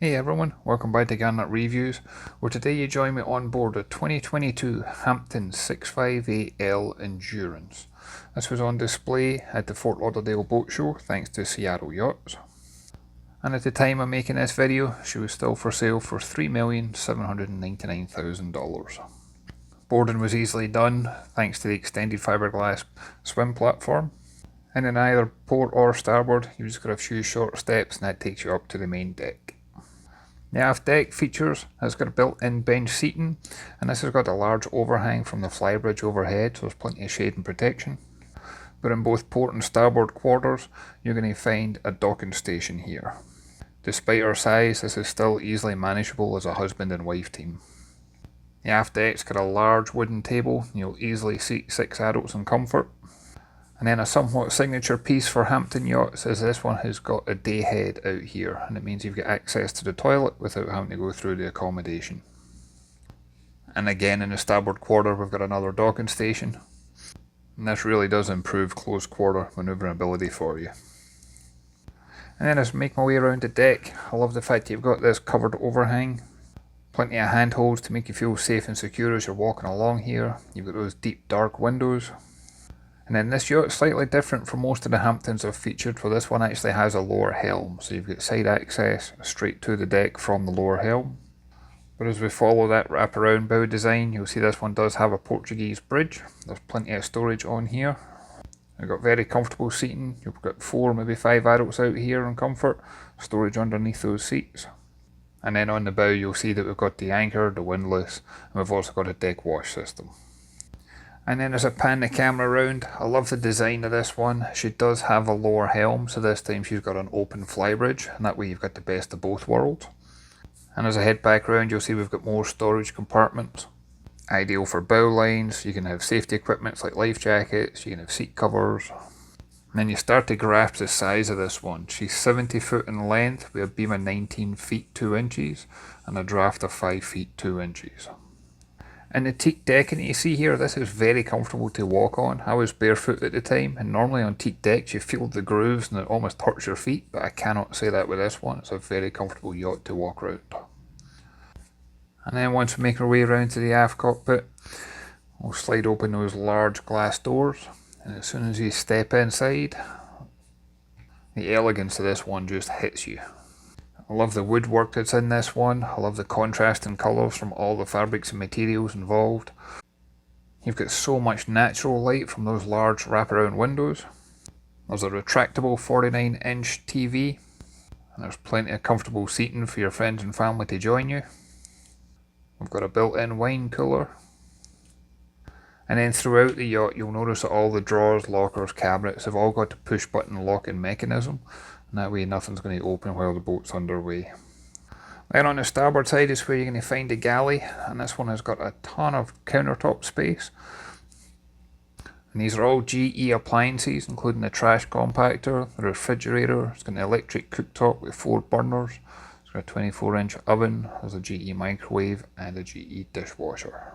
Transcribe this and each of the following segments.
Hey everyone, welcome back to Garnock Reviews, where today you join me on board a 2022 Hampton 658L Endurance. This was on display at the Fort Lauderdale Boat Show thanks to Seattle Yachts. And at the time of making this video, she was still for sale for $3,799,000. Boarding was easily done thanks to the extended fiberglass swim platform. And in either port or starboard, you've just got a few short steps and that takes you up to the main deck. The aft deck features has got a built-in bench seating, and this has got a large overhang from the flybridge overhead, so there's plenty of shade and protection. But in both port and starboard quarters, you're going to find a docking station here. Despite our size, this is still easily manageable as a husband and wife team. The aft deck's got a large wooden table, and you'll easily seat 6 adults in comfort. And then a somewhat signature piece for Hampton Yachts is this one has got a day head out here, and it means you've got access to the toilet without having to go through the accommodation. And again in the starboard quarter we've got another docking station, and this really does improve close quarter manoeuvrability for you. And then as I make my way around the deck, I love the fact you've got this covered overhang. Plenty of handholds to make you feel safe and secure as you're walking along here. You've got those deep dark windows. And then this yacht is slightly different from most of the Hamptons I've featured, for this one actually has a lower helm, so you've got side access straight to the deck from the lower helm. But as we follow that wraparound bow design, you'll see this one does have a Portuguese bridge. There's plenty of storage on here. We've got very comfortable seating. You've got 4, maybe 5 adults out here in comfort. Storage underneath those seats. And then on the bow you'll see that we've got the anchor, the windlass, and we've also got a deck wash system. And then as I pan the camera around, I love the design of this one. She does have a lower helm, so this time she's got an open flybridge, and that way you've got the best of both worlds. And as I head back around, you'll see we've got more storage compartments. Ideal for bow lines. You can have safety equipment like life jackets, you can have seat covers. And then you start to grasp the size of this one. She's 70 foot in length with a beam of 19 feet 2 inches and a draft of 5 feet 2 inches. And the teak decking that you see here, this is very comfortable to walk on. I was barefoot at the time, and normally on teak decks you feel the grooves and it almost hurts your feet, but I cannot say that with this one. It's a very comfortable yacht to walk around. And then once we make our way around to the aft cockpit, we'll slide open those large glass doors, and as soon as you step inside, the elegance of this one just hits you. I love the woodwork that's in this one. I love the contrasting colours from all the fabrics and materials involved. You've got so much natural light from those large wraparound windows. There's a retractable 49-inch TV, and there's plenty of comfortable seating for your friends and family to join you. We've got a built-in wine cooler. And then throughout the yacht you'll notice that all the drawers, lockers, cabinets have all got a push button locking mechanism. And that way nothing's going to open while the boat's underway. Then on the starboard side is where you're going to find a galley, and this one has got a ton of countertop space. And these are all GE appliances, including the trash compactor, the refrigerator. It's got an electric cooktop with 4 burners. It's got a 24-inch oven, there's a GE microwave and a GE dishwasher.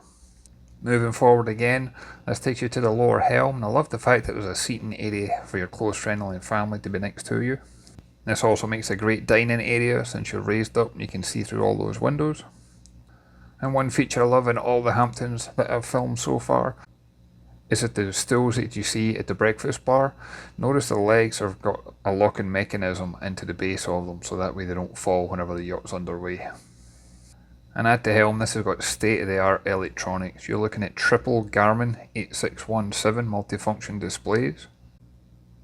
Moving forward again, this takes you to the lower helm, and I love the fact that there's a seating area for your close friend and family to be next to you. This also makes a great dining area since you're raised up and you can see through all those windows. And one feature I love in all the Hamptons that I've filmed so far is that the stools that you see at the breakfast bar, notice the legs have got a locking mechanism into the base of them, so that way they don't fall whenever the yacht's underway. And at the helm, this has got state-of-the-art electronics. You're looking at triple Garmin 8617 multifunction displays.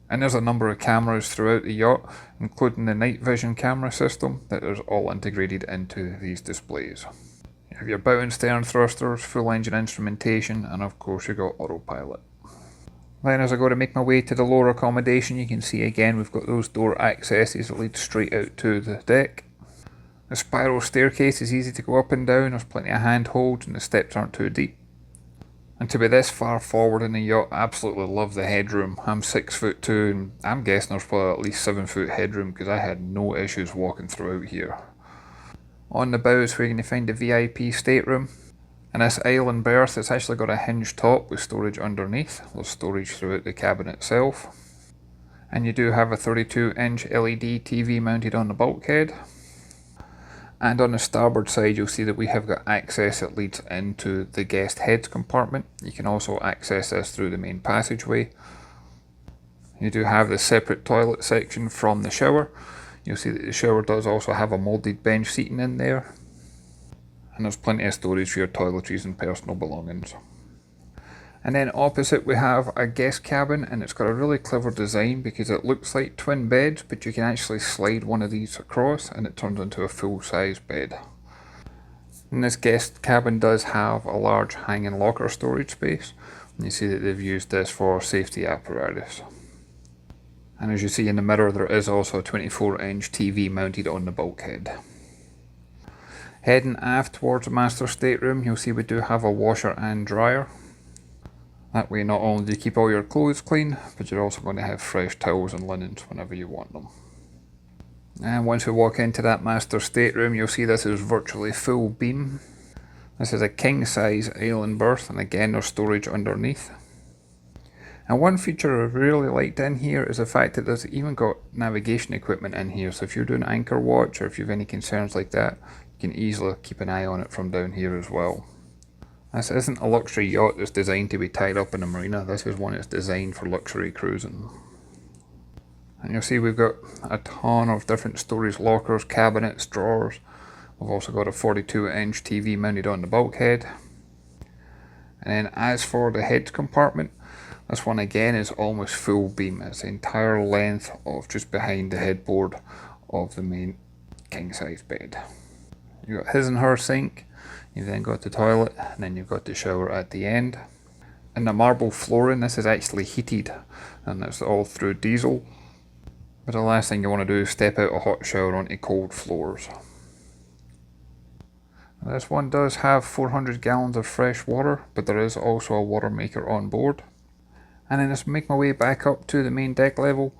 And there's a number of cameras throughout the yacht, including the night vision camera system that is all integrated into these displays. You have your bow and stern thrusters, full engine instrumentation, and of course you've got autopilot. Then as I go to make my way to the lower accommodation, you can see again we've got those door accesses that lead straight out to the deck. The spiral staircase is easy to go up and down, there's plenty of handholds and the steps aren't too deep. And to be this far forward in the yacht, I absolutely love the headroom. I'm 6'2" and I'm guessing there's probably at least 7 foot headroom because I had no issues walking throughout here. On the bow is where you're going to find the VIP stateroom. And this island berth, it's actually got a hinged top with storage underneath. There's storage throughout the cabin itself. And you do have a 32-inch LED TV mounted on the bulkhead. And on the starboard side, you'll see that we have got access that leads into the guest heads compartment. You can also access this through the main passageway. You do have the separate toilet section from the shower. You'll see that the shower does also have a moulded bench seating in there. And there's plenty of storage for your toiletries and personal belongings. And then opposite we have a guest cabin, and it's got a really clever design because it looks like twin beds, but you can actually slide one of these across and it turns into a full-size bed. And this guest cabin does have a large hanging locker storage space, and you see that they've used this for safety apparatus. And as you see in the mirror, there is also a 24-inch TV mounted on the bulkhead. Heading aft towards the master stateroom, you'll see we do have a washer and dryer. That way not only do you keep all your clothes clean, but you're also going to have fresh towels and linens whenever you want them. And once we walk into that master stateroom, you'll see this is virtually full beam. This is a king size island berth, and again there's storage underneath. And one feature I really liked in here is the fact that there's even got navigation equipment in here, so if you're doing anchor watch or if you have any concerns like that, you can easily keep an eye on it from down here as well. This isn't a luxury yacht that's designed to be tied up in a marina. This is one that's designed for luxury cruising. And you'll see we've got a ton of different storage lockers, cabinets, drawers. We've also got a 42-inch TV mounted on the bulkhead. And then as for the heads compartment, this one again is almost full beam. It's the entire length of just behind the headboard of the main king size bed. You've got his and her sink. You've then got the toilet, and then you've got the shower at the end. And the marble flooring, this is actually heated, and it's all through diesel. But the last thing you want to do is step out a hot shower onto cold floors. This one does have 400 gallons of fresh water, but there is also a water maker on board. And then as I make my way back up to the main deck level,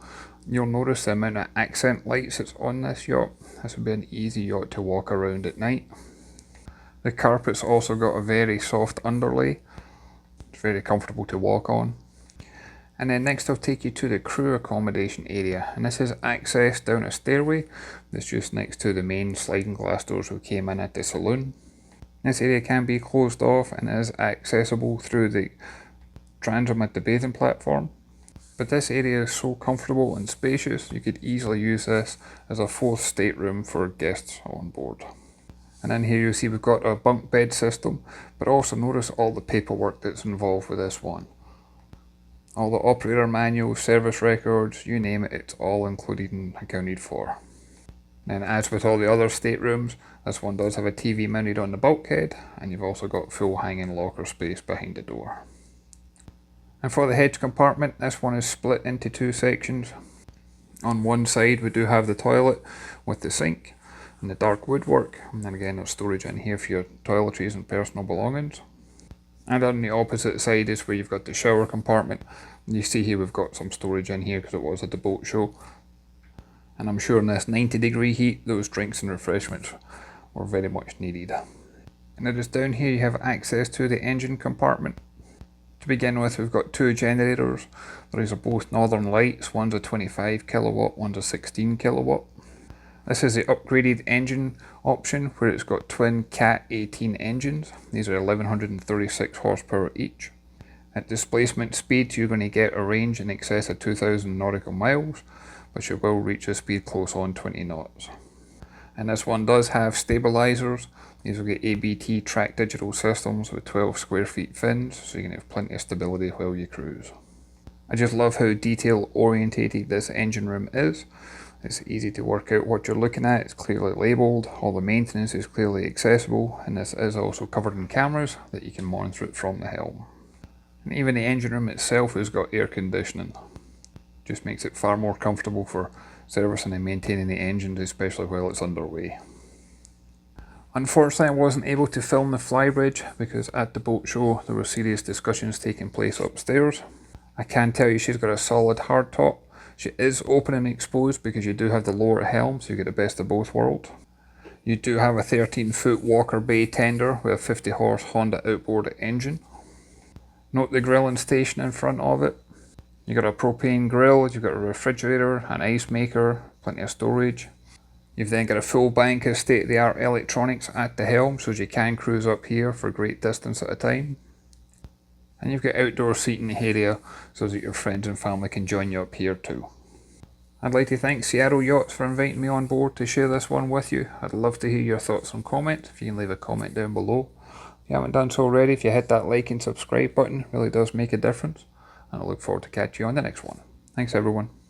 you'll notice the amount of accent lights that's on this yacht. This would be an easy yacht to walk around at night. The carpet's also got a very soft underlay. It's very comfortable to walk on. And then next I'll take you to the crew accommodation area, and this is access down a stairway that's just next to the main sliding glass doors we came in at the saloon. This area can be closed off and is accessible through the transom at the bathing platform. But this area is so comfortable and spacious, you could easily use this as a fourth stateroom for guests on board. And in here you'll see we've got a bunk bed system, but also notice all the paperwork that's involved with this one. All the operator manuals, service records, you name it, it's all included and accounted for. And as with all the other staterooms, this one does have a TV mounted on the bulkhead, and you've also got full hanging locker space behind the door. And for the heads compartment, this one is split into two sections. On one side we do have the toilet with the sink and the dark woodwork, and then again there's storage in here for your toiletries and personal belongings. And on the opposite side is where you've got the shower compartment. And you see here we've got some storage in here because it was at the boat show. And I'm sure in this 90-degree heat, those drinks and refreshments were very much needed. And then just down here you have access to the engine compartment. To begin with, we've got two generators. These are both Northern Lights. One's a 25 kilowatt, one's a 16 kilowatt. This is the upgraded engine option where it's got twin Cat 18 engines. These are 1136 horsepower each. At displacement speed, you're going to get a range in excess of 2000 nautical miles, but you will reach a speed close on 20 knots. And this one does have stabilizers. These will get ABT Trac Digital systems with 12 square feet fins, so you can have plenty of stability while you cruise. I just love how detail orientated this engine room is. It's easy to work out what you're looking at, it's clearly labelled, all the maintenance is clearly accessible, and this is also covered in cameras that you can monitor it from the helm. And even the engine room itself has got air conditioning. Just makes it far more comfortable for servicing and maintaining the engines, especially while it's underway. Unfortunately, I wasn't able to film the flybridge because at the boat show there were serious discussions taking place upstairs. I can tell you she's got a solid hard top. She is open and exposed because you do have the lower helm, so you get the best of both worlds. You do have a 13-foot Walker Bay tender with a 50 horse Honda outboard engine. Note the grilling station in front of it. You've got a propane grill, you've got a refrigerator, an ice maker, plenty of storage. You've then got a full bank of state-of-the-art electronics at the helm, so you can cruise up here for a great distance at a time. And you've got outdoor seating area so that your friends and family can join you up here too. I'd like to thank Seattle Yachts for inviting me on board to share this one with you. I'd love to hear your thoughts and comments. If you can leave a comment down below. If you haven't done so already, if you hit that like and subscribe button, it really does make a difference. And I look forward to catching you on the next one. Thanks everyone.